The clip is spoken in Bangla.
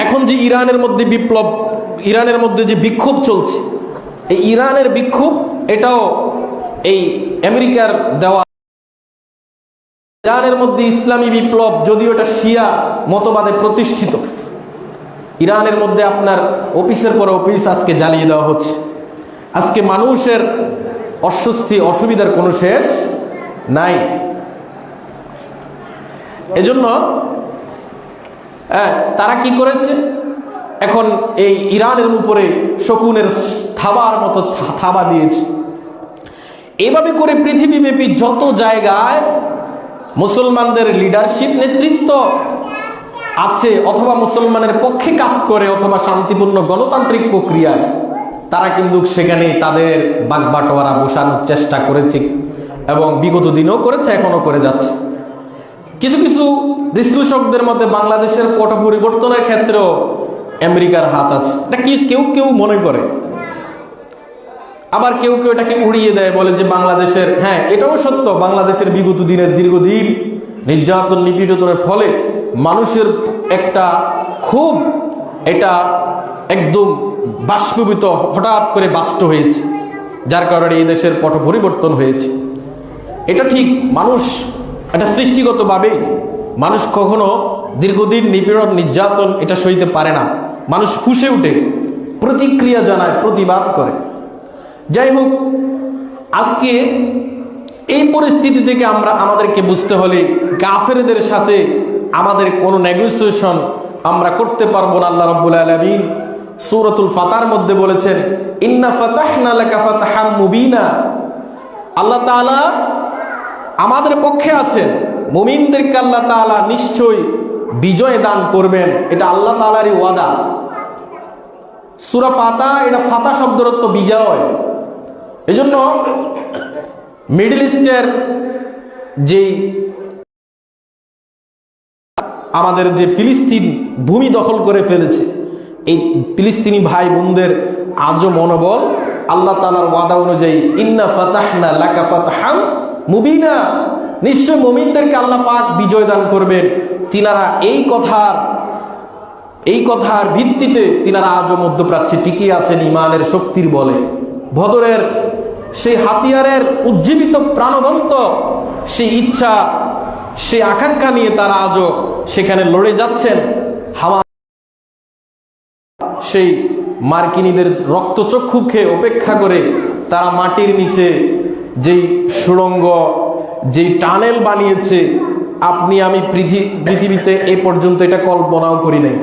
এখন যে ইরানের মধ্যে বিপ্লব, ইরানের মধ্যে যে বিক্ষোভ চলছে, এই ইরানের বিক্ষোভ এটাও এই আমেরিকার দেওয়া। ইরানের মধ্যে ইসলামী বিপ্লব যদিও এটা শিয়া মতবাদে প্রতিষ্ঠিত, ইরানের মধ্যে আপনার অফিসের পর অফিস আজকে জ্বালিয়ে দেওয়া হচ্ছে। আজকে মানুষের অস্বস্তি অসুবিধার কোনো শেষ নাই। এজন্য তারা কি করেছে, এখন এই ইরানের উপরে শকুনের থাবার মতো থাবা দিয়েছে। এভাবে করে পৃথিবীব্যাপী যত জায়গায় মুসলমানদের লিডারশিপ নেতৃত্ব আছে অথবা মুসলমানের পক্ষে কাজ করে অথবা শান্তিপূর্ণ গণতান্ত্রিক প্রক্রিয়ায়, তারা কিন্তু সেখানে তাদের বাগবাটোয়ারা বসানোর চেষ্টা করেছে এবং বিগত দিনেও করেছে, এখনো করে যাচ্ছে। কিছু কিছু বিশ্লেষকদের মতে বাংলাদেশের পট পরিবর্তনের ক্ষেত্রেও আমেরিকার হাত আছে, এটা কি কেউ কেউ মনে করে। আবার কেউ কেউ এটাকে উড়িয়ে দেয়, বলে যে বাংলাদেশের, হ্যাঁ এটাও সত্য, বাংলাদেশের বিগত দিনের দীর্ঘদিন নির্যাতন নিপীড়নের ফলে মানুষের একটা খুব এটা একদম বাষ্পীভূত হঠাৎ করে বাষ্ট হয়েছে, যার কারণে এই দেশের পট পরিবর্তন হয়েছে। এটা ঠিক, মানুষ এটা সৃষ্টিগতভাবে মানুষ কখনো দীর্ঘদিন নিপীড়ন নির্যাতন এটা সইতে পারে না, মানুষ ফুঁসে উঠে প্রতিক্রিয়া জানায়, প্রতিবাদ করে। যাই হোক, আজকে এই পরিস্থিতি থেকে আমাদেরকে বুঝতে হলে কাফেরদের সাথে আমাদের কোনো নেগোসিয়েশন আমরা করতে পারবো না। আল্লাহ রাব্বুল আলামিন সূরাতুল ফাতার মধ্যে বলেছেন, ইন্না ফাতাহনা লাকা ফাতহাম মুবিনা। আল্লাহ তাআলা আমাদের পক্ষে আছেন, মুমিনদেরকে আল্লাহ তাআলা নিশ্চয়ই বিজয় দান করবেন, এটা আল্লাহ তাআলারই ওয়াদা। সূরা ফাতা, এটা ফাতা শব্দের অর্থ বিজয়। এজন্য মিডল ইস্টের যে আমাদের যে ফিলিস্তিন ভূমি দখল করে ফেলেছে, এই ফিলিস্তিনি ভাই বোনদের আজও মনোবল আল্লাহ তাআলার ওয়াদা অনুযায়ী, ইন্না ফাতাহনা লাকা ফাতহাম মুবিনা, নিশ্চয় মুমিনদেরকে আল্লাহ পাক বিজয় দান করবেন। তিনারা এই কথার ভিত্তিতে তিনারা আজও মধ্যপ্রাচ্যে টিকে আছেন ইমানের শক্তির বলে। বদরের সেই হাতিয়ারের উজ্জীবিত প্রাণবন্ত সেই ইচ্ছা, সেই আকাঙ্ক্ষা নিয়ে তারা আজও সেখানে লড়ে যাচ্ছেন। সেই মার্কিনীদের রক্তচক্ষু খেয়ে অপেক্ষা করে তারা মাটির নিচে যেই সুড়ঙ্গ, যেই টানেল বানিয়েছে, আপনি আমি পৃথিবীতে এ পর্যন্ত এটা কল্পনাও করি নাই।